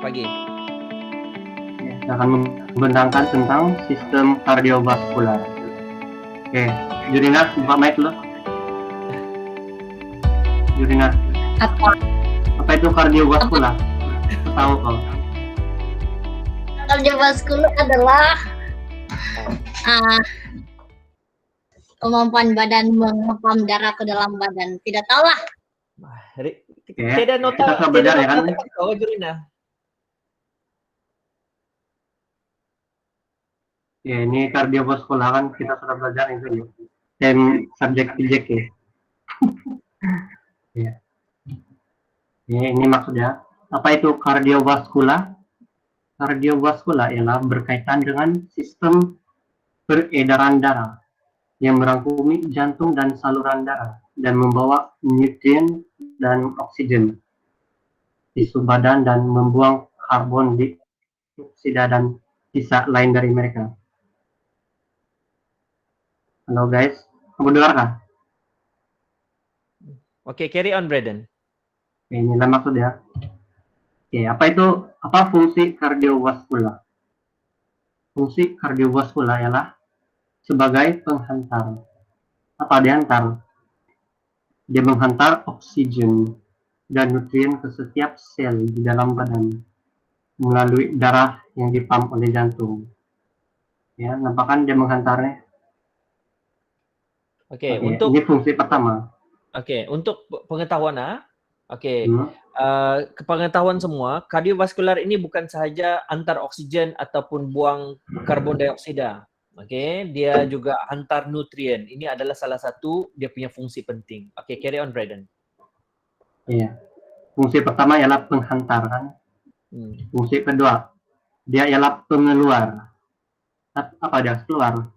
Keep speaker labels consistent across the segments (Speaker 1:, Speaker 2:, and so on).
Speaker 1: pagi.
Speaker 2: Saya akan membentangkan tentang sistem kardiovaskular. Oke, Jurina, buka mic dulu. Jurina, apa itu kardiovaskular? Tahu kau?
Speaker 3: Kardiovaskular adalah kemampuan badan mengepam darah ke dalam badan. Tidak tahu lah.
Speaker 1: Tidak nota
Speaker 2: ya kan?
Speaker 1: kau, Jurina.
Speaker 2: Ya, ini kardiovaskular kan kita sudah belajar itu ya. Subjek ya. Ya. Ini maksudnya apa itu kardiovaskular? Kardiovaskular ialah berkaitan dengan sistem peredaran darah yang merangkumi jantung dan saluran darah dan membawa nutrien dan oksigen di badan dan membuang karbon dioksida dan sisa lain dari mereka. Halo guys, kamu dengar kah?
Speaker 1: Oke, carry on, Braden.
Speaker 2: Inilah maksudnya. Oke, apa fungsi kardiovaskular? Fungsi kardiovaskular ialah sebagai penghantar. Apa diantar? Dia menghantar oksigen dan nutrien ke setiap sel di dalam badan melalui darah yang dipump oleh jantung. Ya, nampakkan dia menghantarnya.
Speaker 1: Oke,
Speaker 2: ini fungsi pertama.
Speaker 1: Oke, untuk pengetahuan kepengetahuan semua, kardiovaskular ini bukan sahaja antar oksigen ataupun buang karbon dioksida. Oke, dia juga hantar nutrien. Ini adalah salah satu dia punya fungsi penting. Oke, carry on, Braden.
Speaker 2: Iya. Fungsi pertama ialah penghantar kan. Fungsi kedua, dia ialah pengeluar. Apa dia keluar?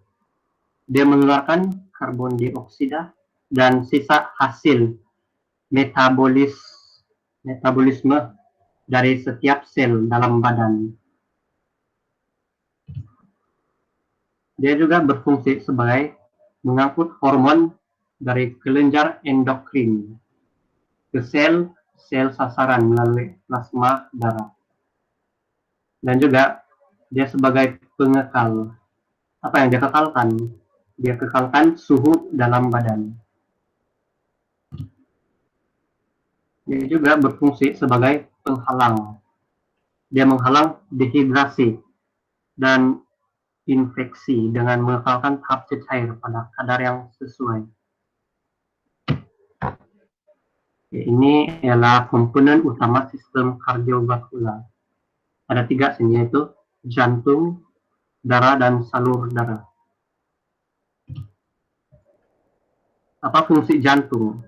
Speaker 2: Dia mengeluarkan karbon dioksida dan sisa hasil metabolisme dari setiap sel dalam badan. Dia juga berfungsi sebagai mengangkut hormon dari kelenjar endokrin ke sel sasaran melalui plasma darah. Dan juga dia sebagai pengekal. Apa yang dia kekalkan? Dia kekalkan suhu dalam badan. Dia juga berfungsi sebagai penghalang. Dia menghalang dehidrasi dan infeksi dengan mengekalkan tahap cair pada kadar yang sesuai. Ini ialah komponen utama sistem kardiovaskular. Ada 3 sini, yaitu jantung, darah, dan salur darah. Apa fungsi jantung?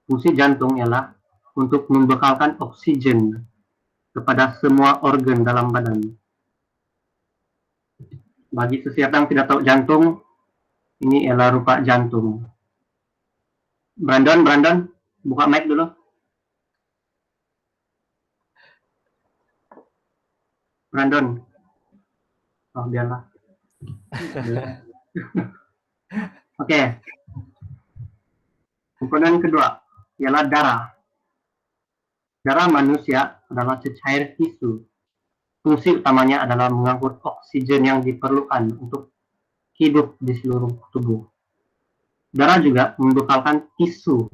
Speaker 2: Fungsi jantung ialah untuk membekalkan oksigen kepada semua organ dalam badan. Bagi sesiapa yang tidak tahu jantung, ini ialah rupa jantung. Brandon, buka mic dulu. Brandon. Oh, biarlah. Oke. Komponen kedua ialah darah. Darah manusia adalah secair tisu. Fungsi utamanya adalah mengangkut oksigen yang diperlukan untuk hidup di seluruh tubuh. Darah juga membekalkan tisu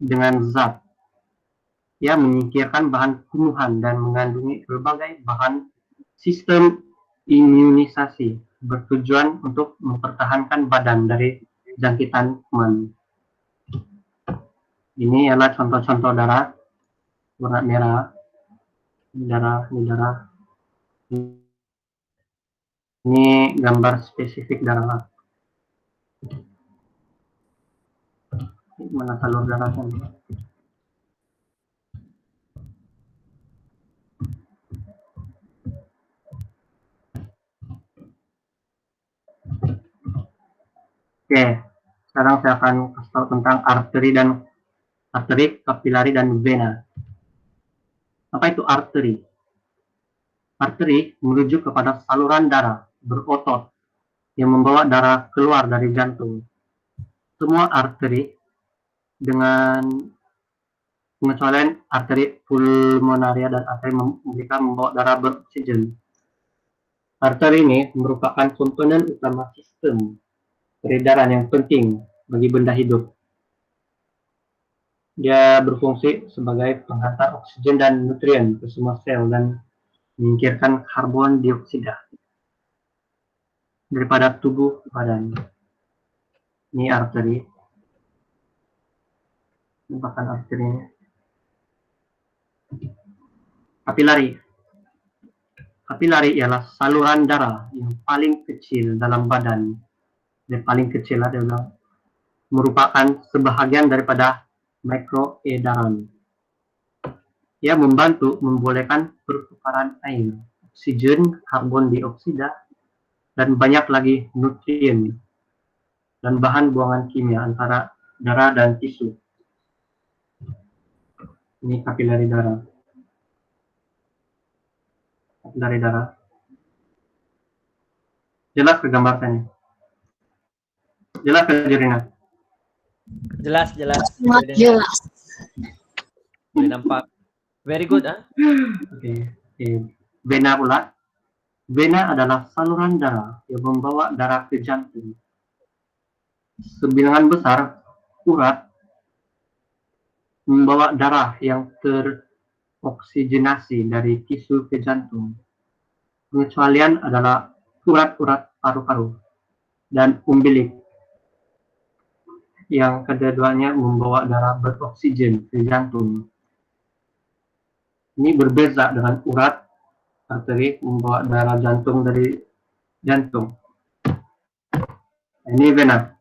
Speaker 2: dengan zat yang menyingkirkan bahan tumbuhan dan mengandungi berbagai bahan sistem imunisasi bertujuan untuk mempertahankan badan dari jangkitan kuman. Ini adalah contoh-contoh darah warna merah. Ini darah. Ini gambar spesifik darah. Mana salur darahnya? Oke, sekarang saya akan kasih tahu tentang arteri, kapilari, dan vena. Apa itu arteri? Arteri merujuk kepada saluran darah berotot yang membawa darah keluar dari jantung. Semua arteri dengan pengecualian arteri pulmonaria dan arteri mereka membawa darah beroksigen. Arteri ini merupakan komponen utama sistem peredaran yang penting bagi benda hidup. Dia berfungsi sebagai penghantar oksigen dan nutrien ke semua sel dan menyingkirkan karbon dioksida daripada tubuh badan. Ini arteri. Merupakan arteri ini. Kapilari. Kapilari ialah saluran darah yang paling kecil dalam badan. Yang paling kecil adalah merupakan sebahagian daripada mikroedaran. Ia membantu membolehkan pertukaran air, oksigen, karbon dioksida, dan banyak lagi nutrien dan bahan buangan kimia antara darah dan tisu. Ini kapilari darah. Kapilari darah. Jelas ke gambarnya? Jelas ke Jurina?
Speaker 1: Jelas.
Speaker 3: Sangat jelas.
Speaker 1: Boleh nampak. Very good, ah.
Speaker 2: Oke. Vena pula. Vena adalah saluran darah yang membawa darah ke jantung. Sebilangan besar urat membawa darah yang teroksigenasi dari tisu ke jantung. Pengecualian adalah urat-urat paru-paru dan umbilik. Yang kedua-duanya membawa darah beroksigen ke jantung. Ini berbeza dengan urat arteri membawa darah jantung dari jantung. Ini vena.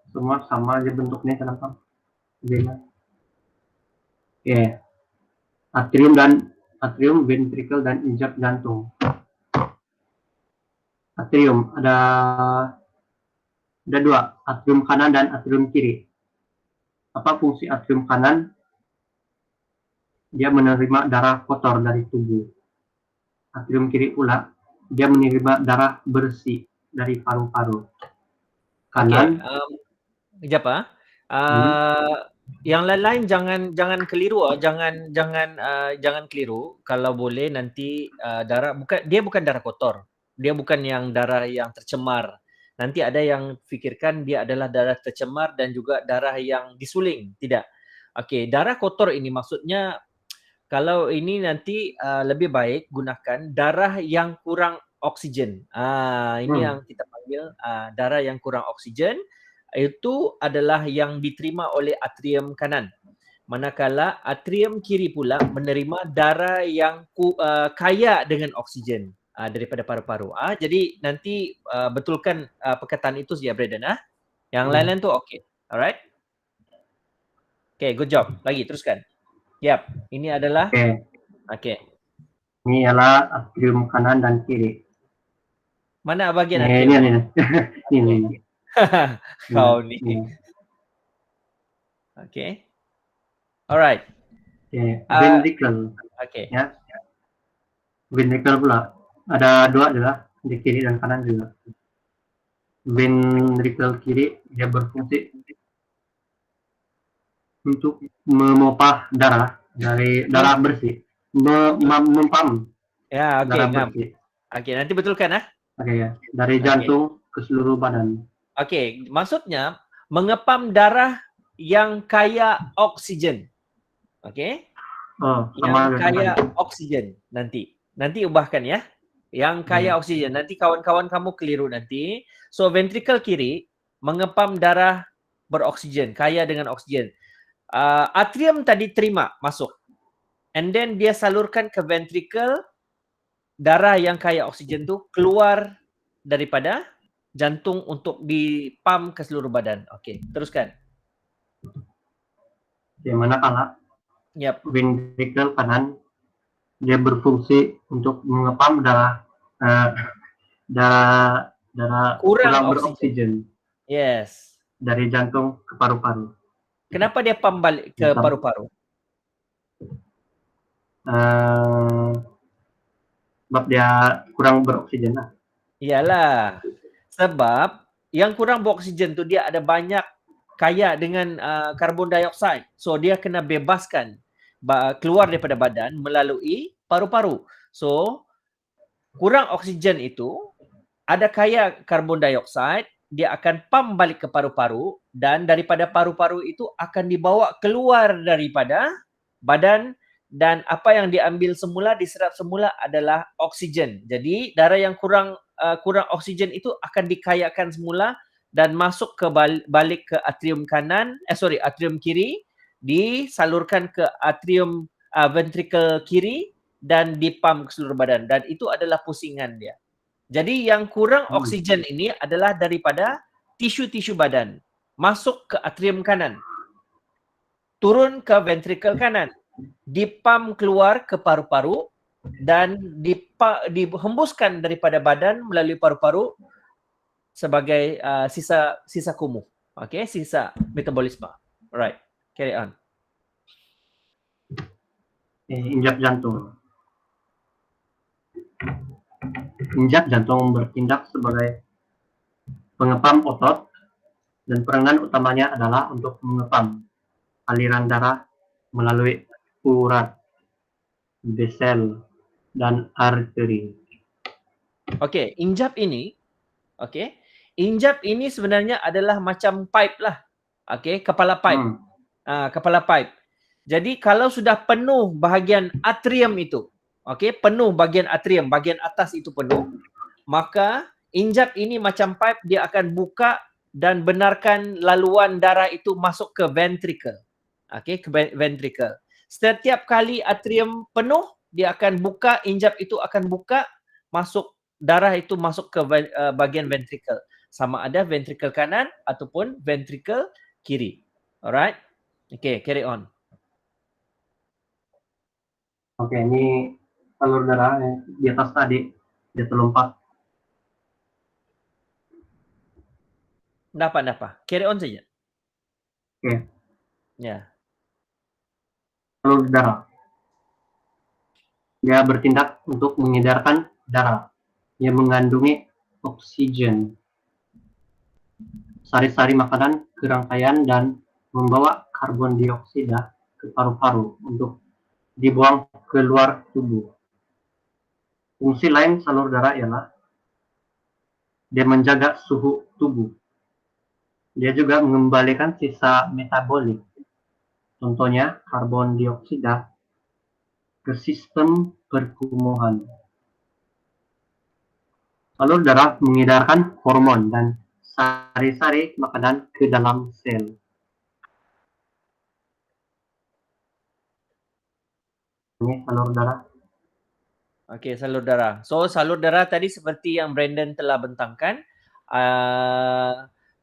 Speaker 2: Semua sama aja bentuknya, kenapa? Vena. Oke. Atrium, ventricle, dan injak jantung. Atrium ada dua, atrium kanan dan atrium kiri. Apa fungsi atrium kanan? Dia menerima darah kotor dari tubuh. Atrium kiri pula, dia menerima darah bersih dari paru-paru. Kanan.
Speaker 1: Kejap, ah. Yang lain-lain jangan keliru, jangan keliru. Kalau boleh nanti darah bukan darah kotor. Dia bukan yang darah yang tercemar. Nanti ada yang fikirkan dia adalah darah tercemar dan juga darah yang disuling. Tidak. Okey, darah kotor ini maksudnya kalau ini nanti lebih baik gunakan darah yang kurang oksigen. Ini yang kita panggil darah yang kurang oksigen. Itu adalah yang diterima oleh atrium kanan. Manakala atrium kiri pula menerima darah yang kaya dengan oksigen daripada paru-paru. Jadi nanti betulkan perkataan itu ya, Braden. Yang lain-lain tu okey. Alright? Okay, good job. Lagi, teruskan. Yap, ini adalah okay.
Speaker 2: Ini adalah atrium kanan dan kiri.
Speaker 1: Mana bahagian atrium?
Speaker 2: Ini.
Speaker 1: Kau ni. Okay. Alright.
Speaker 2: Ventricle.
Speaker 1: Okay.
Speaker 2: Ya. Ventricle pula ada dua adalah di kiri dan kanan juga. Ventricle kiri dia berfungsi untuk memompa darah dari darah bersih, mempam
Speaker 1: ya,
Speaker 2: darah
Speaker 1: ngam.
Speaker 2: bersih.
Speaker 1: Okey, nanti betulkan
Speaker 2: Ya, dari jantung ke seluruh badan.
Speaker 1: Okey, maksudnya mengepam darah yang kaya oksigen. Okey? Yang kaya oksigen nanti ubahkan ya. Yang kaya oksigen. Nanti kawan-kawan kamu keliru nanti. So ventricle kiri mengepam darah beroksigen, kaya dengan oksigen. Atrium tadi terima masuk. And then dia salurkan ke ventricle, darah yang kaya oksigen tu keluar daripada jantung untuk dipam ke seluruh badan. Okey, teruskan.
Speaker 2: Manakala ventricle kanan dia berfungsi untuk mengepam darah kurang beroksigen.
Speaker 1: Yes.
Speaker 2: Dari jantung ke paru-paru.
Speaker 1: Kenapa dia pam balik ke paru-paru?
Speaker 2: Sebab dia kurang beroksigen lah.
Speaker 1: Iyalah. Sebab yang kurang beroksigen tu dia ada banyak kaya dengan karbon dioksida. So dia kena bebaskan keluar daripada badan melalui paru-paru. So kurang oksigen itu ada kaya karbon dioksida, dia akan pump balik ke paru-paru dan daripada paru-paru itu akan dibawa keluar daripada badan dan apa yang diambil semula, diserap semula adalah oksigen. Jadi darah yang kurang oksigen itu akan dikayakan semula dan masuk ke balik ke atrium atrium kiri, disalurkan ke atrium ventricle kiri dan dipump ke seluruh badan dan itu adalah pusingan dia. Jadi yang kurang oksigen ini adalah daripada tisu-tisu badan. Masuk ke atrium kanan. Turun ke ventricle kanan. Dipump keluar ke paru-paru dan dihembuskan daripada badan melalui paru-paru sebagai sisa kumuh. Okay, sisa metabolisme. Alright, carry on.
Speaker 2: Injak jantung. Injak jantung bertindak sebagai pengepam otot dan peranan utamanya adalah untuk mengepam aliran darah melalui urat, vesel, dan arteri.
Speaker 1: Okey, injap ini sebenarnya adalah macam pipe lah. Okey, kepala pipe. Kepala pipe. Jadi kalau sudah penuh bahagian atrium itu, penuh bahagian atrium, bahagian atas itu penuh, maka injap ini macam pipe, dia akan buka dan benarkan laluan darah itu masuk ke ventricle. Ke ventricle. Setiap kali atrium penuh, dia akan buka, injap itu akan buka, darah itu masuk ke bahagian ventricle. Sama ada ventricle kanan ataupun ventricle kiri. Alright? Okay, carry on.
Speaker 2: Oke, ini salur darah di atas tadi, dia terlompat.
Speaker 1: Dapat. Carry on saja.
Speaker 2: Oke.
Speaker 1: Ya.
Speaker 2: Salur darah. Dia bertindak untuk mengedarkan darah yang mengandungi oksigen, sari-sari makanan ke rangkaian dan membawa karbon dioksida ke paru-paru untuk dibuang keluar tubuh. Fungsi lain salur darah ialah dia menjaga suhu tubuh. Dia juga mengembalikan sisa metabolik, contohnya karbon dioksida, ke sistem perkumuhan. Salur darah mengedarkan hormon dan sari-sari makanan ke dalam sel. Ini salur darah.
Speaker 1: Okey, salur darah. So, salur darah tadi seperti yang Brandon telah bentangkan,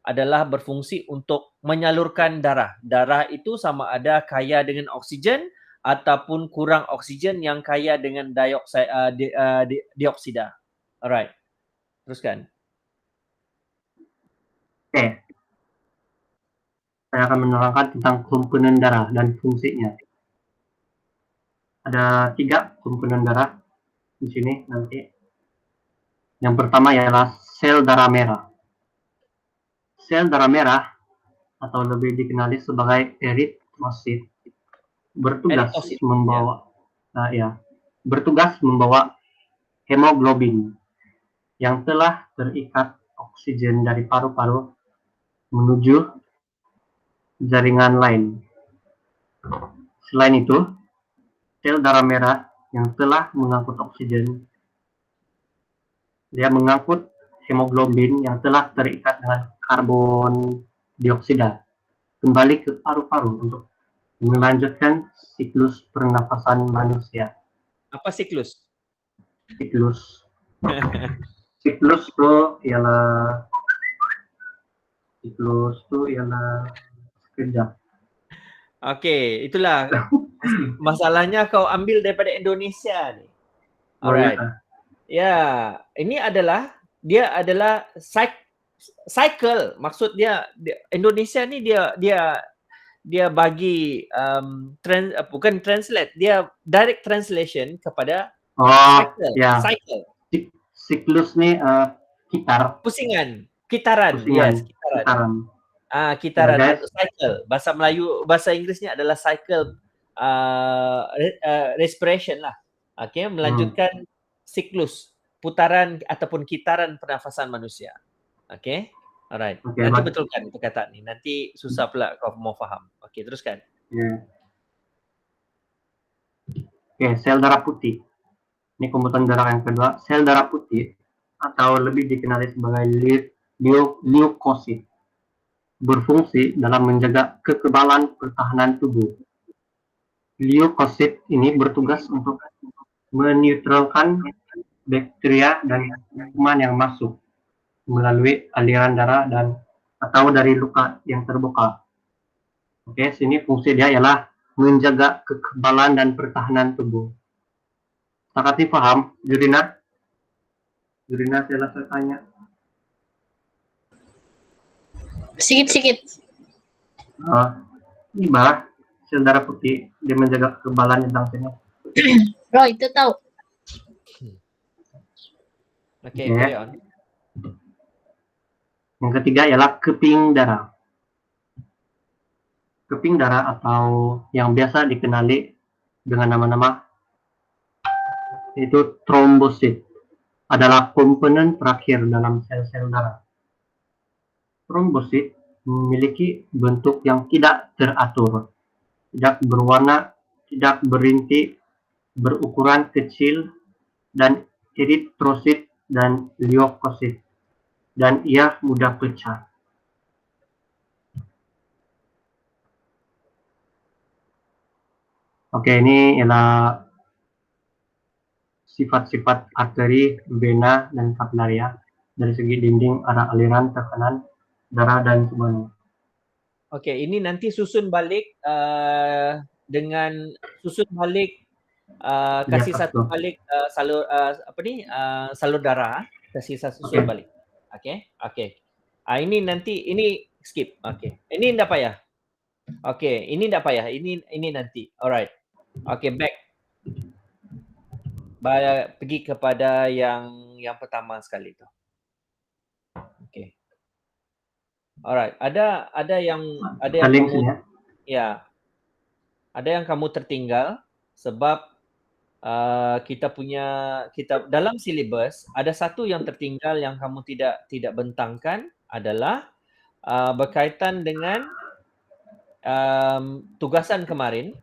Speaker 1: adalah berfungsi untuk menyalurkan darah. Darah itu sama ada kaya dengan oksigen ataupun kurang oksigen yang kaya dengan dioksida. Alright. Teruskan.
Speaker 2: Oke. Saya akan menerangkan tentang komponen darah dan fungsinya. Ada 3 komponen darah di sini nanti. Yang pertama ialah sel darah merah. Sel darah merah atau lebih dikenali sebagai eritrosit bertugas membawa hemoglobin yang telah terikat oksigen dari paru-paru menuju jaringan lain. Selain itu, sel darah merah yang telah mengangkut oksigen, dia mengangkut hemoglobin yang telah terikat dengan karbon dioksida kembali ke paru-paru untuk melanjutkan siklus pernapasan manusia.
Speaker 1: Apa siklus?
Speaker 2: Siklus itu ialah sekejap.
Speaker 1: Okey, itulah masalahnya kau ambil daripada Indonesia ni. Alright. Ya, ini adalah cycle. Maksud dia Indonesia ni dia bagi bukan translate, dia direct translation kepada cycle.
Speaker 2: Siklus ni kitar.
Speaker 1: Pusingan, kitaran.
Speaker 2: Pusingan.
Speaker 1: Yes, kitaran. Kitaran
Speaker 2: guys.
Speaker 1: atau cycle. Bahasa Melayu, bahasa Inggrisnya adalah cycle respiration lah. Okey, melanjutkan siklus putaran ataupun kitaran pernafasan manusia. Okey. Alright.
Speaker 2: Okey,
Speaker 1: Nanti
Speaker 2: baik.
Speaker 1: betulkan perkataan ni. Nanti susah pula kau mau faham. Okey, teruskan.
Speaker 2: Oke, sel darah putih. Ini komponen darah yang kedua. Sel darah putih atau lebih dikenali sebagai leukosit berfungsi dalam menjaga kekebalan pertahanan tubuh. Leukosit ini bertugas untuk menetralkan bakteria dan kuman yang masuk melalui aliran darah dan atau dari luka yang terbuka. Oke, sini fungsi dia ialah menjaga kekebalan dan pertahanan tubuh. Sakati paham, Jurina? Jurina, saya tanya.
Speaker 3: Sikit-sikit.
Speaker 2: Ini bah, sel darah putih dia menjaga kekebalan tentang sini.
Speaker 3: Bro, itu tahu.
Speaker 1: Okey, carry on.
Speaker 2: Yang ketiga ialah keping darah. Keping darah atau yang biasa dikenali dengan nama-nama itu trombosit adalah komponen terakhir dalam sel-sel darah. Trombosit memiliki bentuk yang tidak teratur, tidak berwarna, tidak berinti, berukuran kecil, dan eritrosit dan leukosit, dan ia mudah pecah. Oke, ini ialah sifat-sifat arteri, vena, dan kapilaria dari segi dinding, arah aliran, tekanan, darah, dan sebagainya.
Speaker 1: Okey, ini nanti susun balik dengan susun balik kasih satu balik salur salur darah, kasih susun balik. Okey. Okey. Ini nanti ini skip. Okey. Ini enggak payah. Okey, ini enggak payah. Ini nanti. Alright. Okey, back. Pergi kepada yang pertama sekali tu. Okey. Alright, ada yang kamu ada yang kamu tertinggal sebab kita dalam silibus ada satu yang tertinggal yang kamu tidak bentangkan adalah berkaitan dengan tugasan kemarin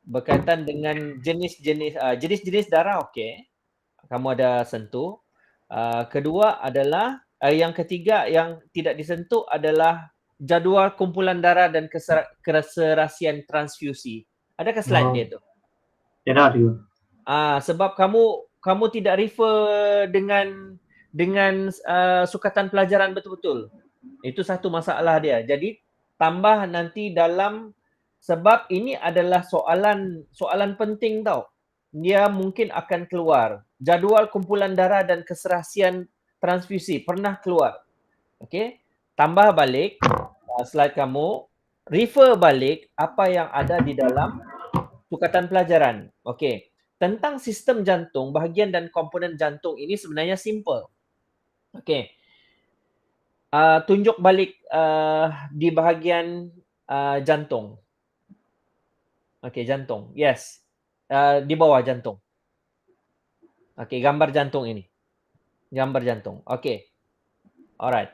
Speaker 1: berkaitan dengan jenis-jenis darah. Okey, kamu ada sentuh. Kedua adalah yang ketiga yang tidak disentuh adalah jadual kumpulan darah dan keserasian transfusi. Adakah slide dia tu?
Speaker 2: Tidak ada.
Speaker 1: Sebab kamu tidak refer dengan sukatan pelajaran betul-betul. Itu satu masalah dia. Jadi tambah nanti dalam, sebab ini adalah soalan penting tau. Dia mungkin akan keluar. Jadual kumpulan darah dan keserasian transfusi pernah keluar. Okey, tambah balik slide kamu, refer balik apa yang ada di dalam sukatan pelajaran. Okey, tentang sistem jantung, bahagian dan komponen jantung ini sebenarnya simple. Okey, tunjuk balik di bahagian jantung. Okey, jantung. Yes, di bawah jantung. Okey, gambar jantung ini. Gambar jantung. Okey. Alright.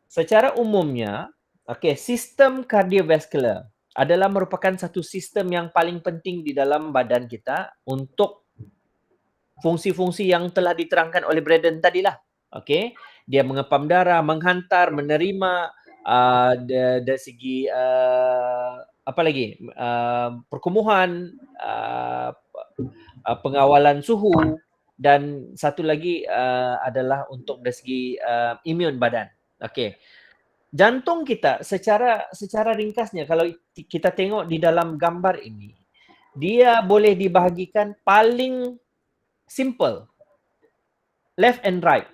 Speaker 1: Secara umumnya, sistem kardiovaskular adalah merupakan satu sistem yang paling penting di dalam badan kita untuk fungsi-fungsi yang telah diterangkan oleh Braden tadilah. Okey, dia mengepam darah, menghantar, menerima dari segi apa lagi? Perkumuhan, pengawalan suhu, dan satu lagi adalah untuk dari segi imun badan. Okey. Jantung kita secara ringkasnya kalau kita tengok di dalam gambar ini, dia boleh dibahagikan paling simple. Left and right.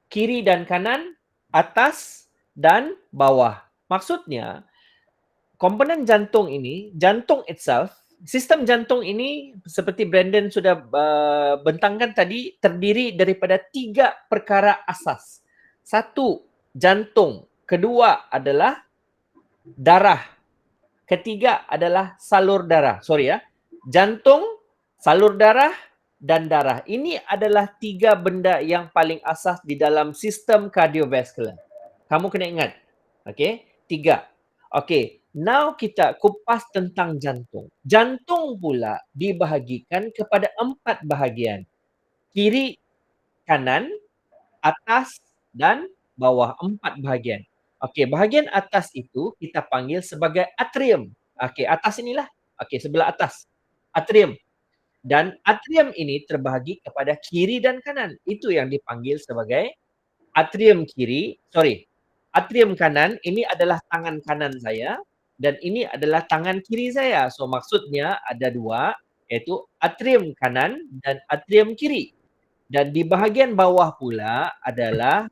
Speaker 1: Kiri dan kanan, atas dan bawah. Maksudnya komponen jantung ini, jantung itself, sistem jantung ini seperti Brandon sudah bentangkan tadi, terdiri daripada 3 perkara asas. 1, jantung. kedua adalah darah, ketiga adalah salur darah. Sorry ya. Jantung, salur darah, dan darah. Ini adalah 3 benda yang paling asas di dalam sistem kardiovaskular. Kamu kena ingat. Okey, 3. Okey, now kita kupas tentang jantung. Jantung pula dibahagikan kepada 4 bahagian. Kiri, kanan, atas dan bawah, 4 bahagian. Okey, bahagian atas itu kita panggil sebagai atrium. Okey, atas inilah. Okey, sebelah atas. Atrium. Dan atrium ini terbahagi kepada kiri dan kanan. Itu yang dipanggil sebagai atrium kiri, atrium kanan ini adalah tangan kanan saya dan ini adalah tangan kiri saya. So maksudnya ada 2, iaitu atrium kanan dan atrium kiri. Dan di bahagian bawah pula adalah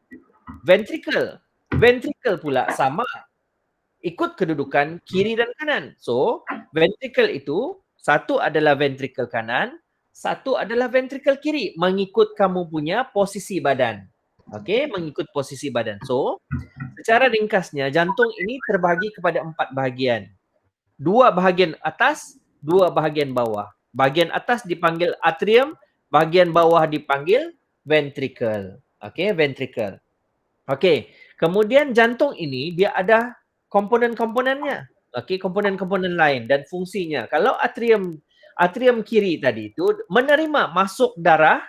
Speaker 1: ventricle. Ventricle pula sama, ikut kedudukan kiri dan kanan. So ventricle itu satu adalah ventricle kanan, satu adalah ventricle kiri, mengikut kamu punya posisi badan. Okey, mengikut posisi badan. So, secara ringkasnya jantung ini terbahagi kepada 4 bahagian. 2 bahagian atas, 2 bahagian bawah. Bahagian atas dipanggil atrium, bahagian bawah dipanggil ventricle. Okey, ventricle. Okey, kemudian jantung ini dia ada komponen-komponennya. Okey, komponen-komponen lain dan fungsinya. Kalau atrium kiri tadi itu menerima masuk darah,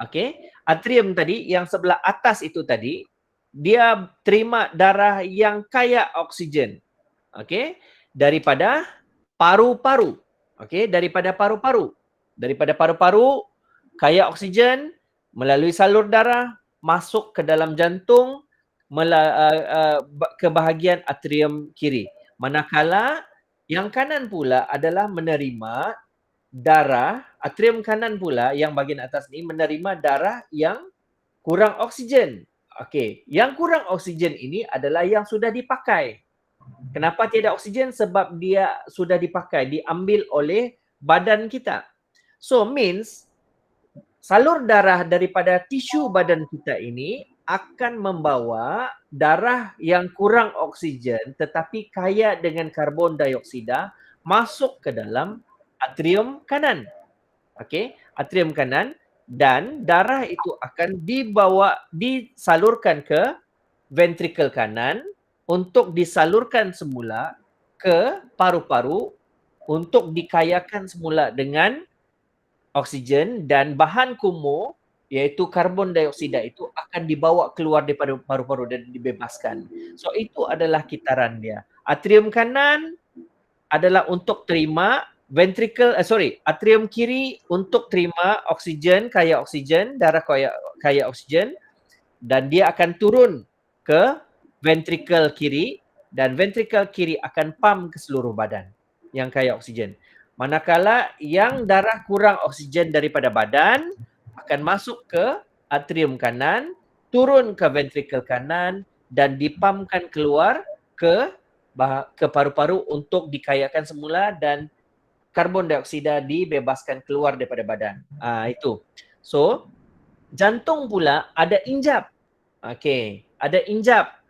Speaker 1: okey, atrium tadi yang sebelah atas itu tadi dia terima darah yang kaya oksigen. Okey, daripada paru-paru. Okey, daripada paru-paru. Daripada paru-paru kaya oksigen melalui salur darah masuk ke dalam jantung ke bahagian atrium kiri. Manakala yang kanan pula adalah menerima darah, atrium kanan pula yang bahagian atas ni menerima darah yang kurang oksigen. Okey, yang kurang oksigen ini adalah yang sudah dipakai. Kenapa tiada oksigen? Sebab dia sudah dipakai, diambil oleh badan kita. So means salur darah daripada tisu badan kita ini akan membawa darah yang kurang oksigen tetapi kaya dengan karbon dioksida masuk ke dalam atrium kanan. Okey, atrium kanan, dan darah itu akan disalurkan ke ventricle kanan untuk disalurkan semula ke paru-paru untuk dikayakan semula dengan oksigen, dan bahan kumuh iaitu karbon dioksida itu akan dibawa keluar daripada paru-paru dan dibebaskan. So itu adalah kitaran dia. Atrium kanan adalah untuk terima atrium kiri untuk terima oksigen, kaya oksigen, darah kaya oksigen, dan dia akan turun ke ventricle kiri dan ventricle kiri akan pump ke seluruh badan yang kaya oksigen. Manakala yang darah kurang oksigen daripada badan akan masuk ke atrium kanan, turun ke ventricle kanan dan dipampkan keluar ke paru-paru untuk dikayakan semula dan karbon dioksida dibebaskan keluar daripada badan. Itu. So, jantung pula ada injap. Okey, ada injap.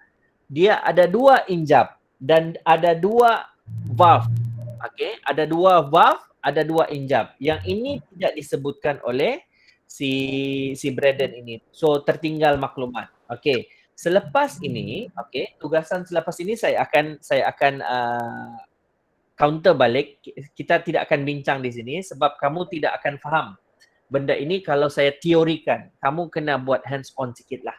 Speaker 1: Dia ada 2 injap dan ada 2 valve. Okey, ada 2 valve, ada 2 injap. Yang ini tidak disebutkan oleh si Braden ini. So tertinggal maklumat. Okey, selepas ini, okey, tugasan selepas ini saya akan counter balik. Kita tidak akan bincang di sini sebab kamu tidak akan faham benda ini kalau saya teorikan. Kamu kena buat hands on sikit lah.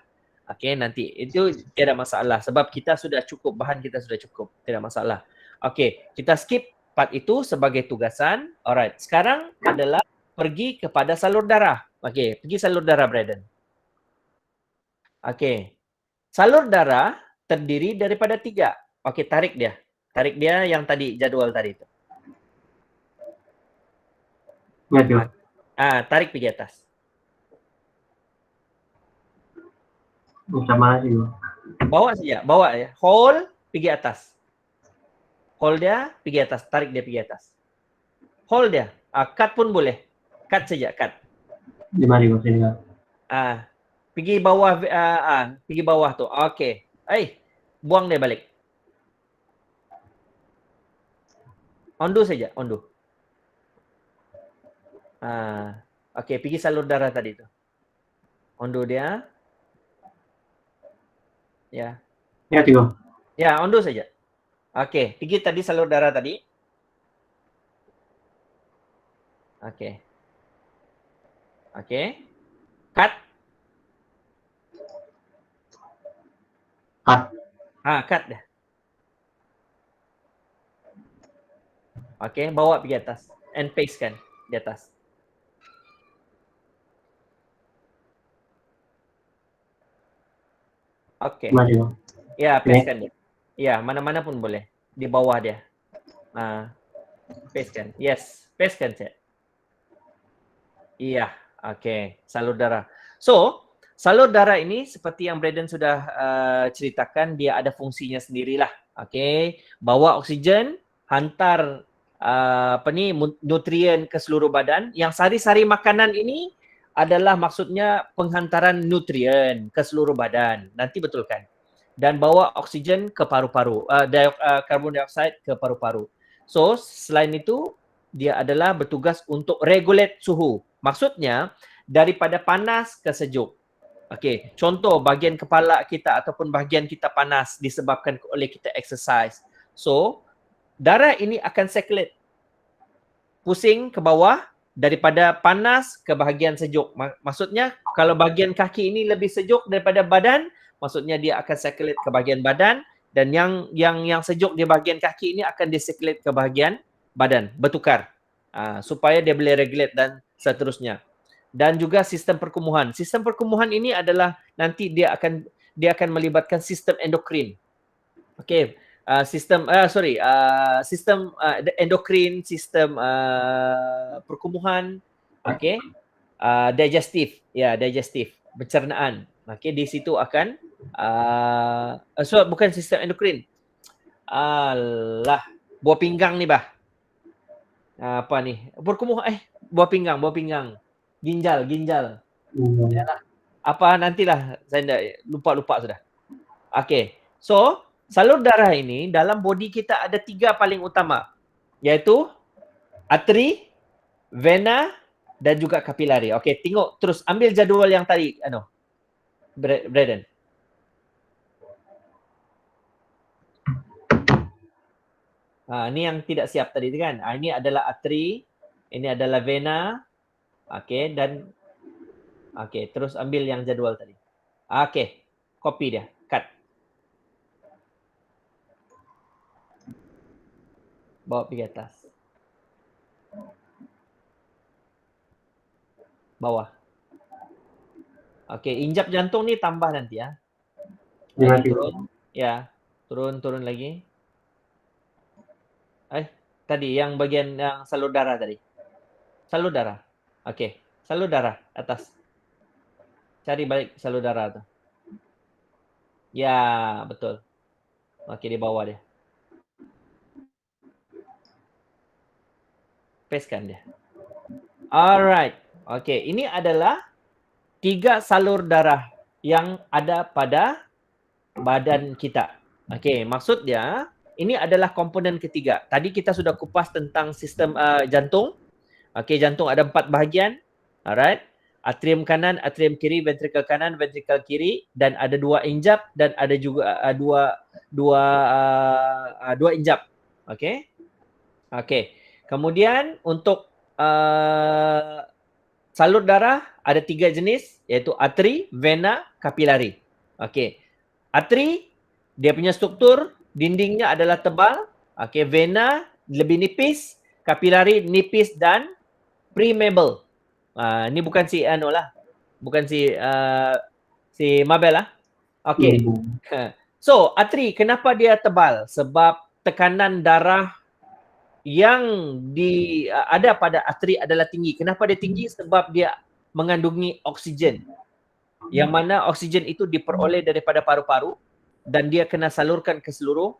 Speaker 1: Okey, nanti itu tiada masalah sebab kita sudah cukup, bahan kita sudah cukup, tidak masalah. Okey, kita skip part itu sebagai tugasan. Alright, sekarang adalah pergi kepada salur darah. Okey, pergi salur darah, Braden. Okey, salur darah terdiri daripada 3. Okey, tarik dia. Tarik dia yang tadi, jadual tadi itu.
Speaker 2: Ya, Cuk.
Speaker 1: Tarik pergi atas.
Speaker 2: Macam mana sih?
Speaker 1: Bawa saja, bawa ya. Hold, pergi atas. Hold dia, pergi atas. Tarik dia pergi atas. Hold dia. Cut pun boleh. Cut saja, cut.
Speaker 2: Di mana sini?
Speaker 1: Pergi bawah, pergi bawah tu. Okey. Buang dia balik. Undo saja, undo. Okey, pergi salur darah tadi tu. Undo dia. Ya.
Speaker 2: Ya, Tio.
Speaker 1: Ya, undo saja. Okey, pergi tadi salur darah tadi. Okey. Okey. Cut.
Speaker 2: Cut.
Speaker 1: Cut dah. Okey, bawa pergi atas. And paste kan di atas. Okey.
Speaker 2: Gimana, Tio?
Speaker 1: Ya, paste kan dia. Ya, mana-mana pun boleh. Di bawah dia. Paste kan. Yes, paste kan, Cik. Iya, okey. Salur darah. So, salur darah ini seperti yang Braden sudah ceritakan, dia ada fungsinya sendirilah. Okey, bawa oksigen, hantar nutrien ke seluruh badan. Yang sari-sari makanan ini adalah maksudnya penghantaran nutrien ke seluruh badan. Nanti betulkan. Dan bawa oksigen ke paru-paru, karbon dioksida ke paru-paru. So, selain itu, dia adalah bertugas untuk regulate suhu. Maksudnya, daripada panas ke sejuk. Okey, contoh bahagian kepala kita ataupun bahagian kita panas disebabkan oleh kita exercise. So, darah ini akan circulate. Pusing ke bawah daripada panas ke bahagian sejuk. Maksudnya, kalau bahagian kaki ini lebih sejuk daripada badan, maksudnya dia akan circulate ke bahagian badan, dan yang sejuk di bahagian kaki ini akan disirculate ke bahagian badan, bertukar. Supaya dia boleh regulate dan seterusnya. Dan juga sistem perkumuhan. Sistem perkumuhan ini adalah nanti dia akan melibatkan sistem endokrin. Okey, sistem endokrin, sistem perkumuhan, okey, digestif, digestif, pencernaan. Okey, di situ akan bukan sistem endokrin. Buah pinggang ni bah. Apa ni? Perkumuhan buah pinggang. Ginjal. Yalah. Apa nantilah, saya dah lupa sudah. Okey. So, salur darah ini dalam body kita ada 3 paling utama, iaitu arteri, vena dan juga kapilari. Okey, tengok terus, ambil jadual yang tadi Braden. Ni yang tidak siap tadi kan. Ini adalah arteri, ini adalah vena. Okey, dan okey, terus ambil yang jadual tadi. Okey, copy dia, cut. Bawa pergi atas. Bawah. Okey, injap jantung ni tambah nanti ya. Turun. Ya, turun lagi. Tadi yang bagian yang salur darah tadi. Salur darah. Okey, salur darah atas. Cari balik salur darah tu. Ya, betul. Okey, di bawah dia. Pastekan dia. Alright. Okey, ini adalah 3 salur darah yang ada pada badan kita. Okey, maksud dia ini adalah komponen ketiga. Tadi kita sudah kupas tentang sistem jantung. Okey, jantung ada 4 bahagian. Alright. Atrium kanan, atrium kiri, ventricle kanan, ventricle kiri, dan ada 2 injap dan ada juga dua injap. Okey. Okey. Kemudian untuk salur darah ada 3 jenis, iaitu arteri, vena, kapilari. Okey. Arteri dia punya struktur dindingnya adalah tebal. Okey, vena lebih nipis, kapilari nipis dan permeable. Ni bukan si bukan si Mabel lah. Okey. So, arteri kenapa dia tebal? Sebab tekanan darah yang ada pada arteri adalah tinggi. Kenapa dia tinggi? Sebab dia mengandungi oksigen. Yang mana oksigen itu diperoleh daripada paru-paru dan dia kena salurkan ke seluruh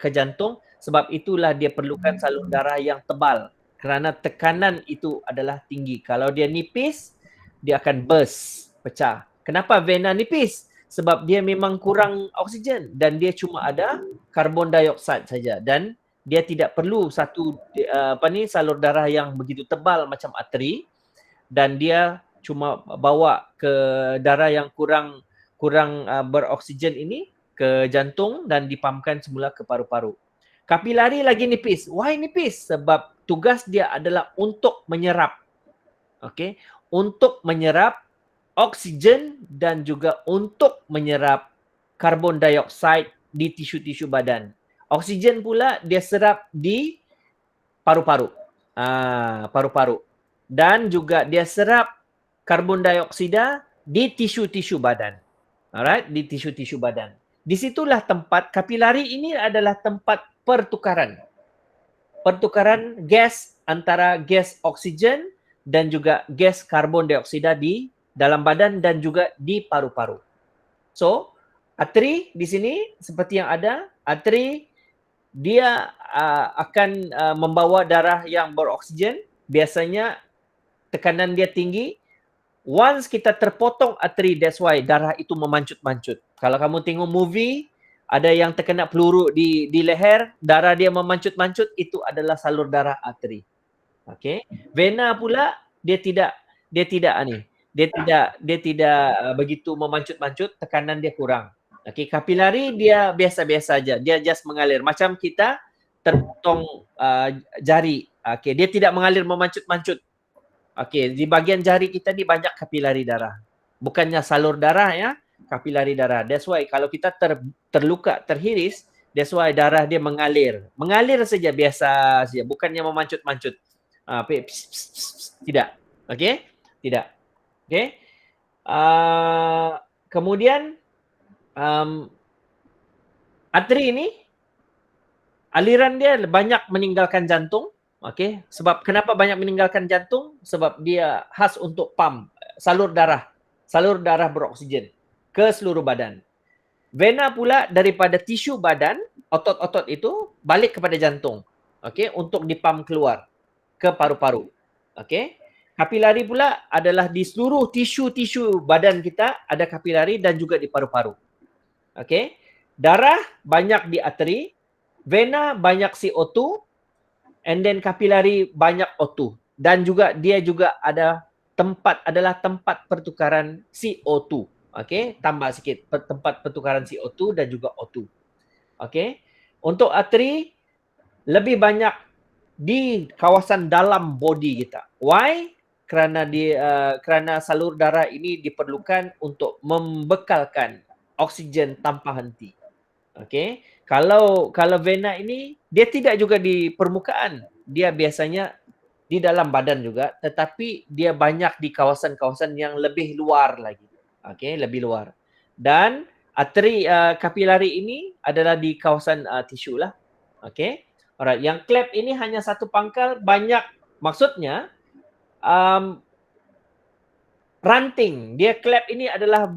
Speaker 1: ke jantung. Sebab itulah dia perlukan salur darah yang tebal. Kerana tekanan itu adalah tinggi. Kalau dia nipis, dia akan burst, pecah. Kenapa vena nipis? sebab dia memang kurang oksigen dan dia cuma ada karbon dioksida saja dan dia tidak perlu satu salur darah yang begitu tebal macam arteri dan dia cuma bawa ke darah yang kurang beroksigen ini ke jantung dan dipampkan semula ke paru-paru. Kapilari lagi nipis. Why nipis? Sebab tugas dia adalah untuk menyerap. Okey, untuk menyerap oksigen dan juga untuk menyerap karbon dioksida di tisu-tisu badan. Oksigen pula dia serap di paru-paru. Paru-paru. Dan juga dia serap karbon dioksida di tisu-tisu badan. Alright, di tisu-tisu badan. Disitulah tempat kapilari ini adalah tempat pertukaran. Pertukaran gas antara gas oksigen dan juga gas karbon dioksida di dalam badan dan juga di paru-paru. So, arteri di sini seperti yang ada, arteri dia akan membawa darah yang beroksigen. Biasanya tekanan dia tinggi. Once kita terpotong arteri, that's why darah itu memancut-mancut. Kalau kamu tengok movie, ada yang terkena peluru di leher, darah dia memancut-mancut, itu adalah salur darah arteri. Okey. Vena pula dia tidak begitu memancut-mancut, tekanan dia kurang. Okey, kapilari dia biasa-biasa saja. Dia just mengalir macam kita terpotong jari. Okey, dia tidak mengalir memancut-mancut. Okey, di bahagian jari kita ni banyak kapilari darah. Bukannya salur darah ya, kapilari darah. That's why kalau kita terluka, terhiris, that's why darah dia mengalir. Mengalir saja biasa saja, bukannya memancut-mancut. Tidak. Okey? Tidak. Okey? Kemudian arteri ini aliran dia banyak meninggalkan jantung. Okey, sebab kenapa banyak meninggalkan jantung? Sebab dia khas untuk pump salur darah beroksigen ke seluruh badan. Vena pula daripada tisu badan, otot-otot itu balik kepada jantung. Okey, untuk dipump keluar ke paru-paru. Okey. Kapilari pula adalah di seluruh tisu-tisu badan kita ada kapilari dan juga di paru-paru. Okey. Darah banyak di arteri, vena banyak CO2, and then kapilari banyak O2. Dan juga dia juga adalah tempat pertukaran CO2. Okey, tambah sikit tempat pertukaran CO2 dan juga O2. Okey. Untuk arteri lebih banyak di kawasan dalam body kita. Why? Kerana salur darah ini diperlukan untuk membekalkan oksigen tanpa henti. Okey. Kalau vena ini dia tidak juga di permukaan. Dia biasanya di dalam badan juga, tetapi dia banyak di kawasan-kawasan yang lebih luar lagi. Okey, lebih luar. Dan arteri kapilari ini adalah di kawasan tisu lah. Okey. Alright, yang klep ini hanya satu pangkal, banyak maksudnya ranting. Dia klep ini adalah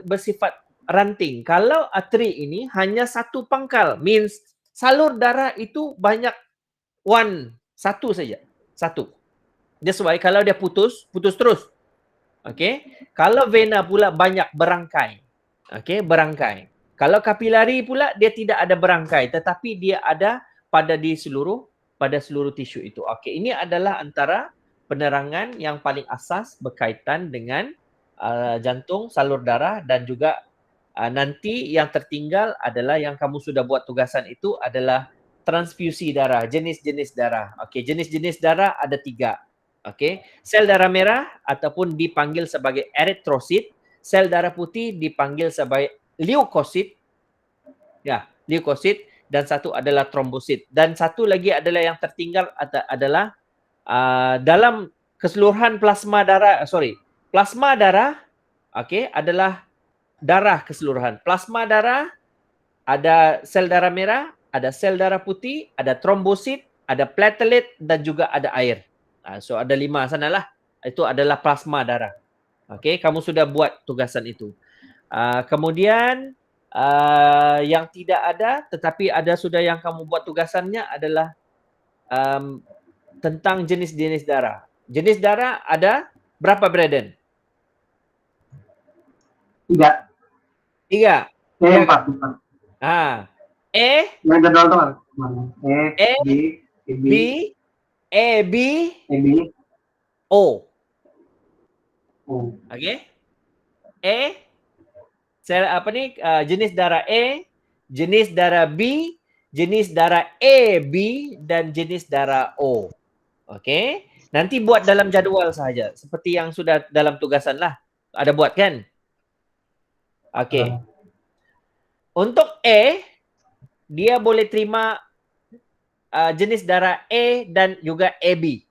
Speaker 1: bersifat ranting. Kalau arteri ini hanya satu pangkal, means salur darah itu banyak satu saja. Satu. That's why kalau dia putus terus. Okey. Kalau vena pula banyak berangkai. Okey, berangkai. Kalau kapilari pula dia tidak ada berangkai, tetapi dia ada pada seluruh tisu itu. Okey, ini adalah antara penerangan yang paling asas berkaitan dengan jantung, salur darah dan juga nanti yang tertinggal adalah yang kamu sudah buat tugasan itu adalah transfusi darah, jenis-jenis darah. Okey, jenis-jenis darah ada 3. Okey, sel darah merah ataupun dipanggil sebagai eritrosit, sel darah putih dipanggil sebagai leukosit. Ya, leukosit. Dan satu adalah trombosit. Dan satu lagi adalah yang tertinggal adalah dalam keseluruhan plasma darah, okey, adalah darah keseluruhan. Plasma darah ada sel darah merah, ada sel darah putih, ada trombosit, ada platelet dan juga ada air. So ada 5 sanalah. Itu adalah plasma darah. Okey, kamu sudah buat tugasan itu. Kemudian yang tidak ada tetapi ada sudah yang kamu buat tugasannya adalah tentang jenis-jenis darah. Jenis darah ada berapa, Braden?
Speaker 2: 3.
Speaker 1: 3.
Speaker 2: E4.
Speaker 1: Ah. E,
Speaker 2: Yang jadwal tuh kan?
Speaker 1: E,
Speaker 2: B,
Speaker 1: B, A, B,
Speaker 2: B,
Speaker 1: O.
Speaker 2: O.
Speaker 1: Okey? E, jenis darah E, jenis darah B, jenis darah AB dan jenis darah O. Okey? Nanti buat dalam jadual saja seperti yang sudah dalam tugasan lah. Ada buat kan? Okey. Untuk E, dia boleh terima jenis darah A dan juga AB.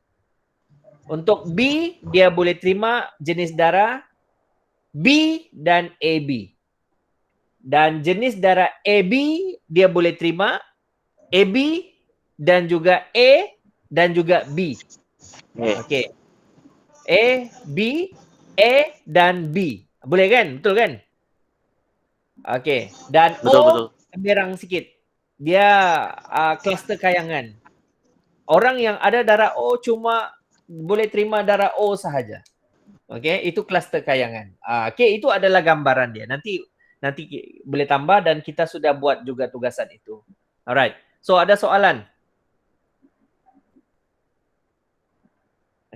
Speaker 1: Untuk B, dia boleh terima jenis darah B dan AB. Dan jenis darah AB, dia boleh terima AB dan juga A dan juga B. Okey. A, B, A dan B. Boleh kan? Betul kan? Okey. Dan
Speaker 4: Betul.
Speaker 1: O, berang sikit. Dia kluster kayangan. Orang yang ada darah O cuma boleh terima darah O sahaja. Okey, itu kluster kayangan. Okey, itu adalah gambaran dia. Nanti boleh tambah dan kita sudah buat juga tugasan itu. Alright. So ada soalan?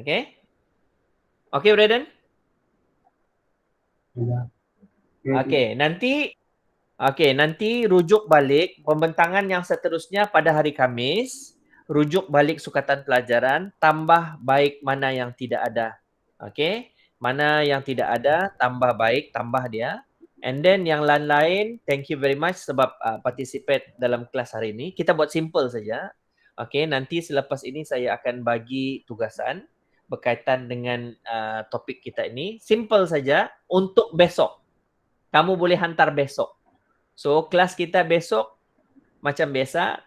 Speaker 1: Okey. Okey, Braden? Okey, nanti rujuk balik pembentangan yang seterusnya pada hari Khamis. Rujuk balik sukatan pelajaran, tambah baik mana yang tidak ada. Okey? Mana yang tidak ada, tambah baik, tambah dia. And then yang lain-lain, thank you very much sebab participate dalam kelas hari ini. Kita buat simple saja. Okey, nanti selepas ini saya akan bagi tugasan berkaitan dengan topik kita ini. Simple saja untuk besok. Kamu boleh hantar besok. So, kelas kita besok macam biasa,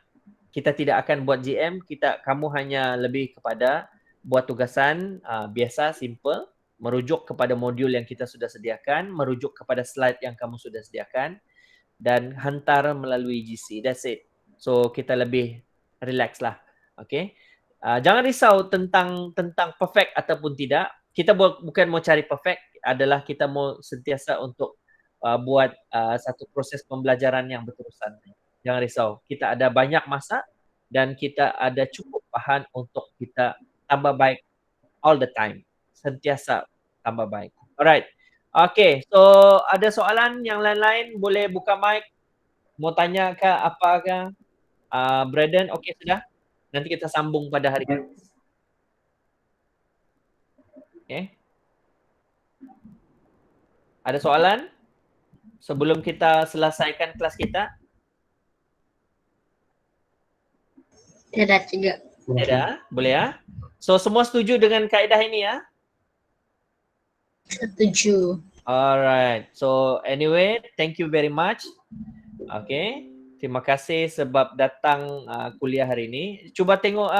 Speaker 1: kita tidak akan buat GM, kamu hanya lebih kepada buat tugasan biasa, simple, merujuk kepada modul yang kita sudah sediakan, merujuk kepada slide yang kamu sudah sediakan dan hantar melalui GC. That's it. So, kita lebih relax lah. Okay? Jangan risau tentang perfect ataupun tidak. Kita bukan mau cari perfect, adalah kita mau sentiasa untuk buat satu proses pembelajaran yang berterusan. Jangan risau. Kita ada banyak masa dan kita ada cukup bahan untuk kita tambah baik all the time. Sentiasa tambah baik. Alright. Okay. So, ada soalan yang lain-lain? Boleh buka mic. Mau tanya ke apa ke? Braden, okay sudah? Nanti kita sambung pada hari Kamis. Okay. Ada soalan? Sebelum kita selesaikan kelas kita?
Speaker 3: Tidak juga.
Speaker 1: Tidak? Boleh ya? So, semua setuju dengan kaedah ini ya?
Speaker 3: Setuju.
Speaker 1: Alright. So, anyway, thank you very much. Okay. Terima kasih sebab datang kuliah hari ini. Cuba tengok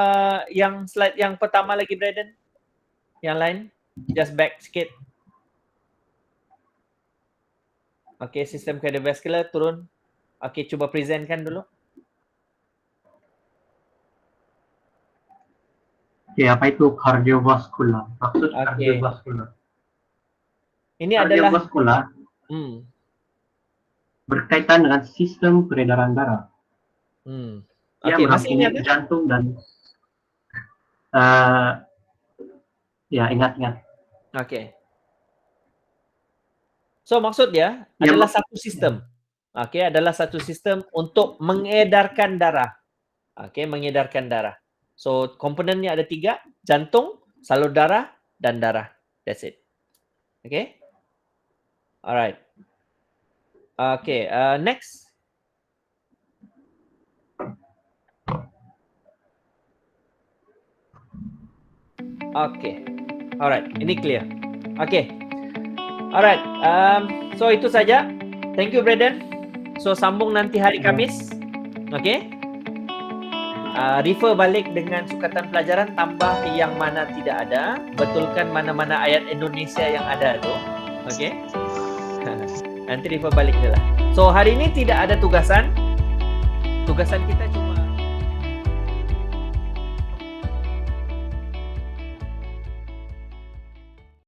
Speaker 1: yang slide yang pertama lagi, Braden. Yang lain. Just back sikit. Okay, sistem kardiovaskular turun. Okay, cuba presentkan dulu.
Speaker 2: Okay, apa itu kardiovaskular? Maksud
Speaker 1: Okay.
Speaker 2: kardiovaskular.
Speaker 1: Ini adalah
Speaker 2: Kardiovaskular berkaitan dengan sistem peredaran darah.
Speaker 1: Okay, masih ingat ya?
Speaker 2: Jantung dan ya ingat.
Speaker 1: Okay. So maksud dia adalah satu sistem. Okay, adalah satu sistem untuk mengedarkan darah. Okay, mengedarkan darah. So komponennya ada 3, jantung, salur darah dan darah. That's it. Okay. Alright. Okay, next. Okay. Alright, ini clear. Okay. Alright. So itu saja. Thank you, Braden. So sambung nanti hari Kamis. Okay. Refer balik dengan sukatan pelajaran, tambah yang mana tidak ada, betulkan mana-mana ayat Indonesia yang ada tu. Okay. Nanti refer balik je lah. So hari ini tidak ada tugasan. Tugasan kita